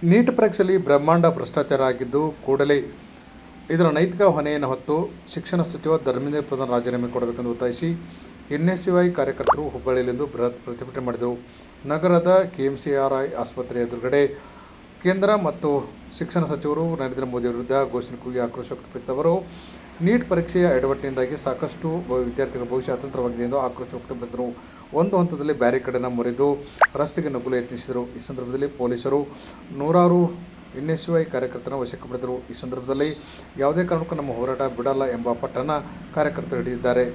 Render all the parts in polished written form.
Neat ಪರೀಕ್ಷೆಯಲ್ಲಿ ಬ್ರಹ್ಮಾಂಡ ಭ್ರಷ್ಟಾಚಾರ ಆಗಿದ್ದು ಕೂಡಲೇ ಇದರ ನೈತಿಕ ಹೊಣೆಯನ್ನು ಹೊತ್ತು ಶಿಕ್ಷಣ ಸಚಿವ ಧರ್ಮೇಂದ್ರ ಪ್ರಧಾನ್ ರಾಜೀನಾಮೆ ಕೊಡಬೇಕೆಂದು ಒತ್ತಾಯಿಸಿ ಎನ್ಎಸ್ಯುಐ ಕಾರ್ಯಕರ್ತರು ಹುಬ್ಬಳ್ಳಿಯಲ್ಲಿಂದು ಬೃಹತ್ ಪ್ರತಿಭಟನೆ ಮಾಡಿದರು. ನಗರದ ಕೆಎಂಸಿಆರ್ಐ ಆಸ್ಪತ್ರೆ ಎದುರುಗಡೆ ಕೇಂದ್ರ ಮತ್ತು ಶಿಕ್ಷಣ ಸಚಿವರು ನರೇಂದ್ರ ಮೋದಿ ವಿರುದ್ಧ ಘೋಷಣೆ ಕೂಗಿ ಆಕ್ರೋಶ ವ್ಯಕ್ತಪಡಿಸಿದವರು ನೀಟ್ ಪರೀಕ್ಷೆಯ ಎಡವಟ್ಟಿನಿಂದಾಗಿ ಸಾಕಷ್ಟು ವಿದ್ಯಾರ್ಥಿಗಳ ಭವಿಷ್ಯ ಅತಂತ್ರವಾಗಿದೆ ಎಂದು ಆಕ್ರೋಶ ವ್ಯಕ್ತಪಡಿಸಿದರು. ಒಂದು ಹಂತದಲ್ಲಿ ಬ್ಯಾರಿಕೇಡನ್ನು ಮುರಿದು ರಸ್ತೆಗೆ ನುಗ್ಗಲು ಯತ್ನಿಸಿದರು. ಈ ಸಂದರ್ಭದಲ್ಲಿ ಪೊಲೀಸರು ನೂರಾರು ಎನ್ಎಸ್ಯುಐ ಕಾರ್ಯಕರ್ತರನ್ನು ವಶಕ್ಕೆ ಪಡೆದರು. ಈ ಸಂದರ್ಭದಲ್ಲಿ ಯಾವುದೇ ಕಾರಣಕ್ಕೂ ನಮ್ಮ ಹೋರಾಟ ಬಿಡಲ್ಲ ಎಂಬ ಪಟ್ಟನ್ನು ಕಾರ್ಯಕರ್ತರು ಹಿಡಿದಿದ್ದಾರೆ.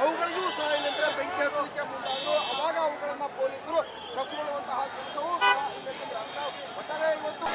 ಅವುಗಳಿಗೂ ಸಹ ಇಲ್ಲಂದ್ರೆ ಬೆಂಕಿ ಹಚ್ಚಲಿಕ್ಕೆ ಮುಂದಾದರು. ಅವಾಗ ಅವುಗಳನ್ನ ಪೊಲೀಸರು ಕಸಿಗೊಳ್ಳುವಂತಹ ಕೆಲಸವೂ ಸಹ ಇಲ್ಲಂದ್ರೆ ಒಟ್ಟಾರೆ ಇವತ್ತು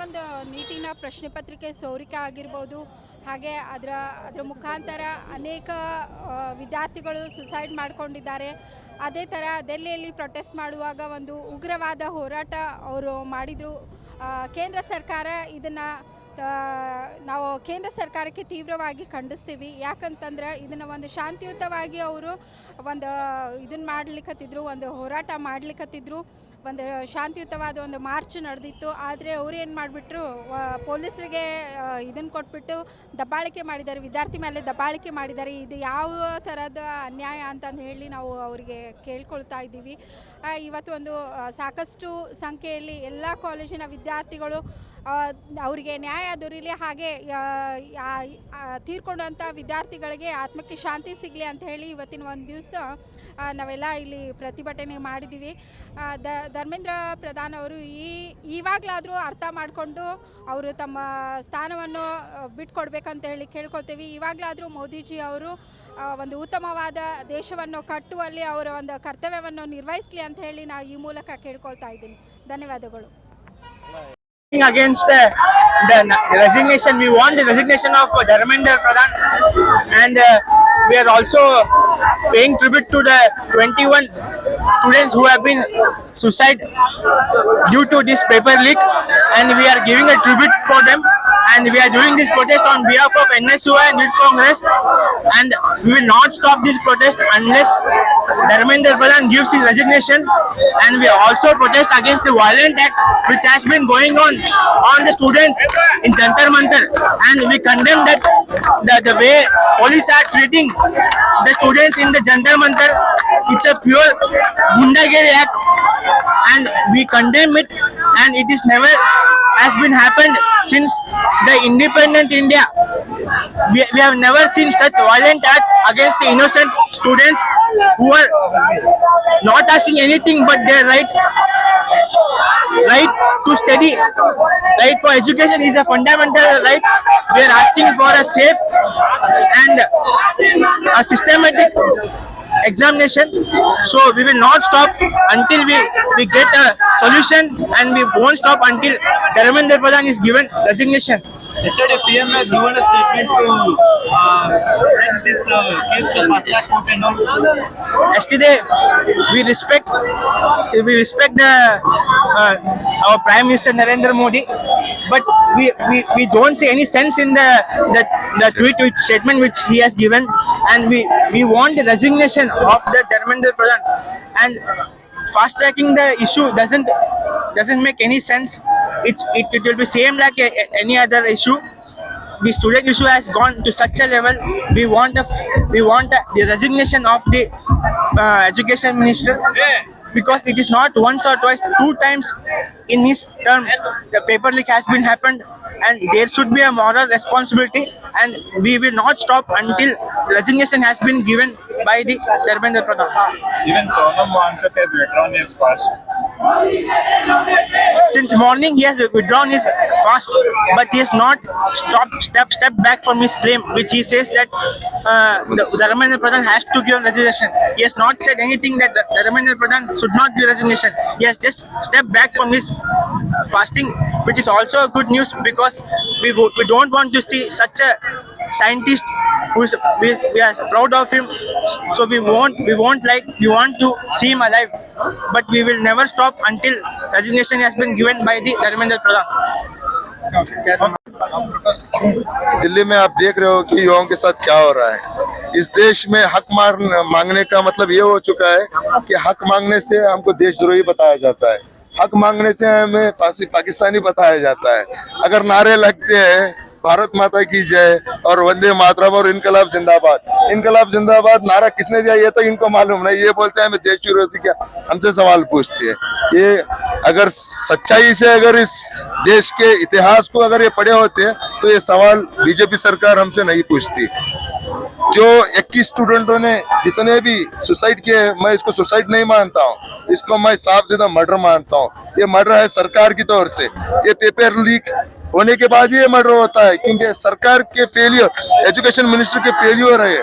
ಒಂದು ನೀಟಿನ ಪ್ರಶ್ನೆ ಪತ್ರಿಕೆ ಸೋರಿಕೆ ಆಗಿರ್ಬೋದು, ಹಾಗೆ ಅದರ ಮುಖಾಂತರ ಅನೇಕ ವಿದ್ಯಾರ್ಥಿಗಳು ಸುಸೈಡ್ ಮಾಡ್ಕೊಂಡಿದ್ದಾರೆ. ಅದೇ ಥರ ದೆಹಲಿಯಲ್ಲಿ ಪ್ರೊಟೆಸ್ಟ್ ಮಾಡುವಾಗ ಒಂದು ಉಗ್ರವಾದ ಹೋರಾಟ ಅವರು ಮಾಡಿದರು. ಕೇಂದ್ರ ಸರ್ಕಾರ ಇದನ್ನು ನಾವು ಕೇಂದ್ರ ಸರ್ಕಾರಕ್ಕೆ ತೀವ್ರವಾಗಿ ಖಂಡಿಸ್ತೀವಿ. ಯಾಕಂತಂದ್ರೆ ಇದನ್ನು ಒಂದು ಶಾಂತಿಯುತವಾಗಿ ಅವರು ಒಂದು ಇದನ್ನು ಮಾಡ್ಲಿಕ್ಕತ್ತಿದ್ರು, ಒಂದು ಹೋರಾಟ ಮಾಡ್ಲಿಕ್ಕತ್ತಿದ್ರು, ಒಂದು ಶಾಂತಿಯುತವಾದ ಒಂದು ಮಾರ್ಚ್ ನಡೆದಿತ್ತು. ಆದರೆ ಅವ್ರು ಏನು ಮಾಡಿಬಿಟ್ರು, ಪೊಲೀಸರಿಗೆ ಇದನ್ನು ಕೊಟ್ಬಿಟ್ಟು ದಬ್ಬಾಳಿಕೆ ಮಾಡಿದ್ದಾರೆ, ವಿದ್ಯಾರ್ಥಿ ಮೇಲೆ ದಬ್ಬಾಳಿಕೆ ಮಾಡಿದ್ದಾರೆ. ಇದು ಯಾವ ಥರದ ಅನ್ಯಾಯ ಅಂತಂದು ಹೇಳಿ ನಾವು ಅವರಿಗೆ ಕೇಳ್ಕೊಳ್ತಾ ಇದ್ದೀವಿ. ಇವತ್ತು ಒಂದು ಸಾಕಷ್ಟು ಸಂಖ್ಯೆಯಲ್ಲಿ ಎಲ್ಲ ಕಾಲೇಜಿನ ವಿದ್ಯಾರ್ಥಿಗಳು ಅವರಿಗೆ ನ್ಯಾಯ ದೊರೀಲಿ, ಹಾಗೆ ತೀರ್ಕೊಂಡಂಥ ವಿದ್ಯಾರ್ಥಿಗಳಿಗೆ ಆತ್ಮಕ್ಕೆ ಶಾಂತಿ ಸಿಗಲಿ ಅಂತ ಹೇಳಿ ಇವತ್ತಿನ ಒಂದು ದಿವಸ ನಾವೆಲ್ಲ ಇಲ್ಲಿ ಪ್ರತಿಭಟನೆ ಮಾಡಿದ್ದೀವಿ. ಧರ್ಮೇಂದ್ರ ಪ್ರಧಾನ್ ಅವರು ಇವಾಗಲಾದರೂ ಅರ್ಥ ಮಾಡಿಕೊಂಡು ಅವರು ತಮ್ಮ ಸ್ಥಾನವನ್ನು ಬಿಟ್ಕೊಡ್ಬೇಕಂತ ಹೇಳಿ ಕೇಳ್ಕೊಳ್ತೀವಿ. ಇವಾಗಲಾದರೂ ಮೋದಿಜಿ ಅವರು ಒಂದು ಉತ್ತಮವಾದ ದೇಶವನ್ನು ಕಟ್ಟುವಲ್ಲಿ ಅವರ ಒಂದು ಕರ್ತವ್ಯವನ್ನು ನಿರ್ವಹಿಸಲಿ ಅಂತ ಹೇಳಿ ನಾವು ಈ ಮೂಲಕ ಕೇಳ್ಕೊಳ್ತಾ ಇದ್ದೀನಿ. ಧನ್ಯವಾದಗಳು. Against the resignation, we want the resignation of Dharmendra Pradhan, and we are also paying tribute to the 21 students who have been suicide due to this paper leak, and we are giving a tribute for them, and we are doing this protest on behalf of NSUI and Youth Congress, and we will not stop this protest unless Dharmendra Pradhan gives his resignation. And we also protest against the violent act which has been going on the students in Jantar Mantar, and we condemn that the way police are treating the students in the Jantar Mantar. It's a pure gundagiri act, and we condemn it, and it is never has been happened since the independent India. We have never seen such violent act against the innocent students who are not asking anything but their right to study, right for education is a fundamental right. We are asking for a safe and a systematic examination, so we will not stop until we get a solution, and we won't stop until Dharmendra Pradhan is given resignation. Yesterday, PM has given a statement to send this case to fast track court and all. Yesterday, we respect the our Prime Minister Narendra Modi, but we don't see any sense in the tweet statement which he has given, and we want the resignation of the Dharmendra Pradhan, and fast tracking the issue doesn't make any sense. It will be same like any other issue. The student issue has gone to such a level. We want the resignation of the education minister, because it is not once or twice, 2 times in his term the paper leak has been happened, and there should be a moral responsibility, and we will not stop until resignation has been given by the Dharmendra Pradhan. Even Sonam Wangchuk has withdrawn his fast. Since morning he has withdrawn his fast, but he has not stepped back from his claim, which he says that the Dharmendra Pradhan has to give resignation. He has not said anything that Dharmendra Pradhan should not give resignation. He has just stepped back from his fasting, which is also a good news, because we don't want to see such a scientist we are proud of him, so we want to see him alive, but we will never stop until resignation has been given by the Dharmendra Pradhan. Delhi में आप देख रहे हो कि युवाओं के साथ क्या हो रहा है। इस देश में हक मांगने का मतलब ये हो चुका है कि हक मांगने से हमको देशद्रोही बताया जाता है, हक मांगने से हमें पाकिस्तानी बताया जाता है। अगर नारे लगते हैं भारत माता की जय और वंदे मातरम और इनकलाब जिंदाबाद नारा किसने दिया ये तो इनको मालूम नहीं। ये बोलते हैं हमें देश विरोधी, क्या हमसे सवाल पूछते हैं। ये अगर सच्चाई से अगर इस देश के इतिहास को अगर ये पढ़े होते हैं तो ये सवाल बीजेपी सरकार हमसे नहीं पूछती। जो 21 स्टूडेंटों ने जितने भी सुसाइड किए, मैं इसको सुसाइड नहीं मानता हूँ, इसको मैं साफ सीधा मर्डर मानता हूँ। ये मर्डर है सरकार की तौर से। ये पेपर लीक होने के बाद ये मर्डर होता है, क्योंकि सरकार के फेलियर, एजुकेशन मिनिस्टर के फेलियर है।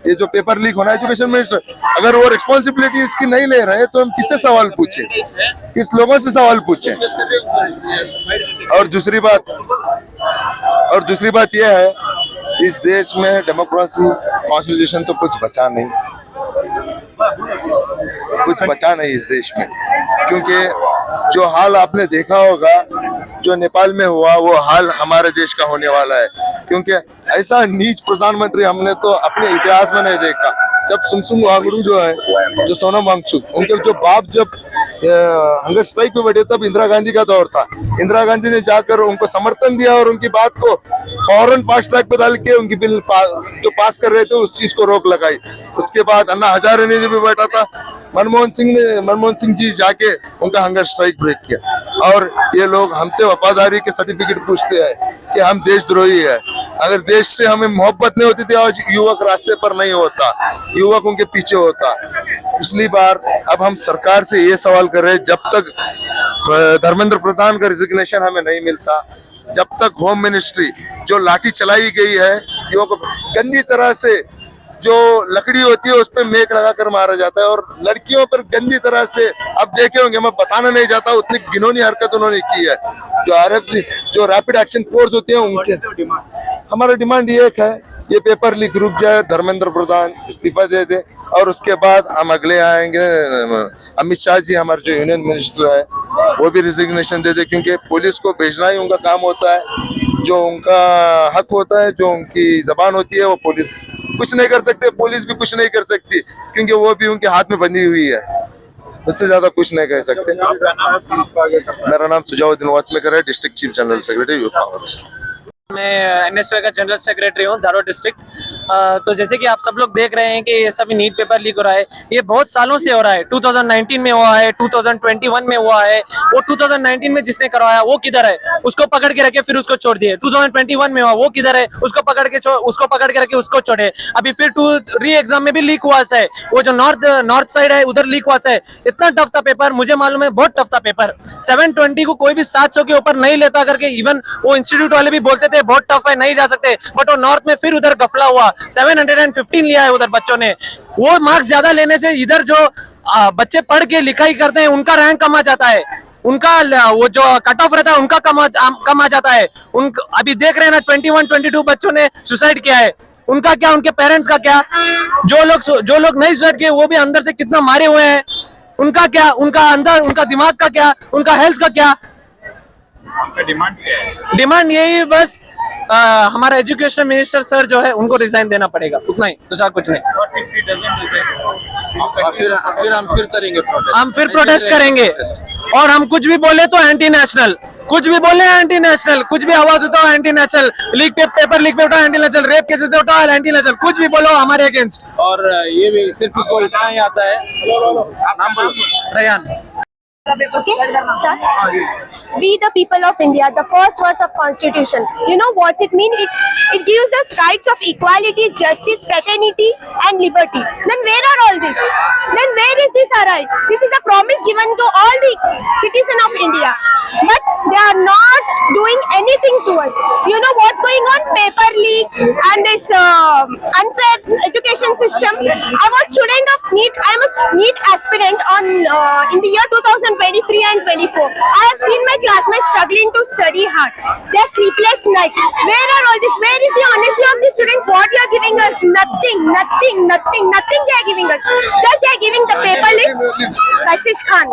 ये जो पेपर लीक होना, एजुकेशन मिनिस्टर अगर वो रिस्पॉन्सिबिलिटी इसकी नहीं ले रहे तो हम किससे सवाल पूछे, किस लोगों से सवाल पूछे। और दूसरी बात यह है, इस देश में डेमोक्रेसी, कॉन्स्टिट्यूशन तो कुछ बचा नहीं इस देश में, क्योंकि जो हाल आपने देखा होगा जो नेपाल में हुआ, वो हाल हमारे देश का होने वाला है। क्योंकि ऐसा नीच प्रधानमंत्री हमने तो अपने इतिहास में नहीं देखा। जब सुनसुम वांगडू जो है, जो सोनम वांगचुक, उनके जो बाप जब हंगर स्ट्राइक पे बैठे तब इंदिरा गांधी का दौर था। इंदिरा गांधी ने जाकर उनको समर्थन दिया और उनकी बात को फौरन फास्ट ट्रैक पे डाल के उनकी बिल जो पास कर रहे थे उस चीज को रोक लगाई। उसके बाद अन्ना हजारे ने जो भी बैठा था, मनमोहन सिंह जी जाके उनका हंगर स्ट्राइक ब्रेक किया। और ये लोग हमसे वफादारी के सर्टिफिकेट पूछते हैं कि हम देशद्रोही है। अगर देश से हमें मोहब्बत नहीं होती थी आज युवक रास्ते पर नहीं होता, युवक उनके पीछे होता। पिछली बार अब हम सरकार से ये सवाल कर रहे हैं, जब तक धर्मेंद्र प्रधान का रिजिग्नेशन हमें नहीं मिलता, जब तक होम मिनिस्ट्री जो लाठी चलाई गई है युवकों को गंदी तरह से, जो लकड़ी होती है उस पर मेक लगाकर मारा जाता है और लड़कियों पर गंदी तरह से, अब देखे होंगे, मैं बताना नहीं चाहता, उतनी घिनौनी हरकत उन्होंने की है। जो RFC जो रैपिड एक्शन फोर्स होती है उनके, हमारा डिमांड ये है ये पेपर लीक रुक जाए, धर्मेंद्र प्रधान इस्तीफा दे दे और उसके बाद हम अगले आएंगे। अमित शाह जी हमारे जो यूनियन मिनिस्टर है वो भी रिजिग्नेशन दे दे, क्योंकि पुलिस को भेजना ही उनका काम होता है, जो उनका हक होता है, जो उनकी जबान होती है वो पुलिस कुछ नहीं कर सकते, पुलिस भी कुछ नहीं कर सकती क्योंकि वो भी उनके हाथ में बंधी हुई है, उससे ज्यादा कुछ नहीं कह सकते। मेरा नाम सुजाउद्दीन वाचमेकर है, district chief general secretary youth Congress. मैं NSY का जनरल सेक्रेटरी हूँ धारवाड़ डिस्ट्रिक्ट। तो जैसे कि आप सब लोग देख रहे हैं कि ये सभी नीट पेपर लीक हो रहा है, ये बहुत सालों से हो रहा है। 2019 में हुआ है, 2021 में हुआ है। वो 2019 में जिसने करवाया वो किधर है, उसको पकड़ के रखे फिर उसको छोड़ दिए। 2021 में हुआ वो किधर है, उसको पकड़ के रखे उसको छोड़े। अभी फिर री एग्जाम में भी लीक हुआ है, वो जो नॉर्थ साइड है उधर लीक हुआ है। इतना टफ था पेपर, मुझे मालूम है बहुत टफ था पेपर। 720 को कोई भी 700 के ऊपर नहीं लेता करके इवन वो इंस्टीट्यूट वाले भी बोलते थे बहुत टफ है, नहीं जा सकते। बट वो नॉर्थ में फिर उधर गफला हुआ, 715 लिया है उधर बच्चों ने। वो मार्क्स ज्यादा लेने से इधर जो बच्चे पढ़ के लिखाई करते हैं उनका रैंक कम आ जाता है, उनका वो जो कट ऑफ रहता है उनका कम आ जाता है। अभी देख रहे हैं ना 21-22 बच्चों ने सुसाइड किया है, उनका क्या, उनके पेरेंट्स का क्या? जो लोग नहीं सुसाइड किए वो भी अंदर से कितना मारे हुए हैं, उनका क्या, उनका अंदर उनका दिमाग का क्या, उनका हेल्थ का क्या? डिमांड यही बस हमारा एजुकेशन मिनिस्टर सर जो है उनको रिजाइन देना पड़ेगा, उतना ही, दूसरा कुछ नहीं। हम फिर प्रोटेस्ट करेंगे और हम कुछ भी बोले तो एंटी नेशनल, कुछ भी बोले एंटी नेशनल, कुछ भी आवाज उठाओ एंटी नेशनल, पेपर लीक पे उठाओ एंटी नेशनल, रेप केसेस पे उठाओ एंटी नेशनल, कुछ भी बोलो हमारे अगेंस्ट। और ये भी सिर्फ को इतना ही आता है, नाम बोलो, Ryan. Okay, start. We the people of India, the first verse of Constitution. You know what it means? It gives us rights of equality, justice, fraternity, and liberty. Then where are all this? Then where is this our right? This is a promise given to all the citizens of India, but they are not doing anything to us. You know what's going on? Paper leak and this unfair education system. I was student of NEET. I am a NEET aspirant on in the year 2023 and 24. I have seen my classmates struggling to study hard. They are sleepless nights. Where are all this? Where is the honesty of the students? What you are giving us? Nothing they are giving us. Just they are giving the paper leaks. Kashish Khan.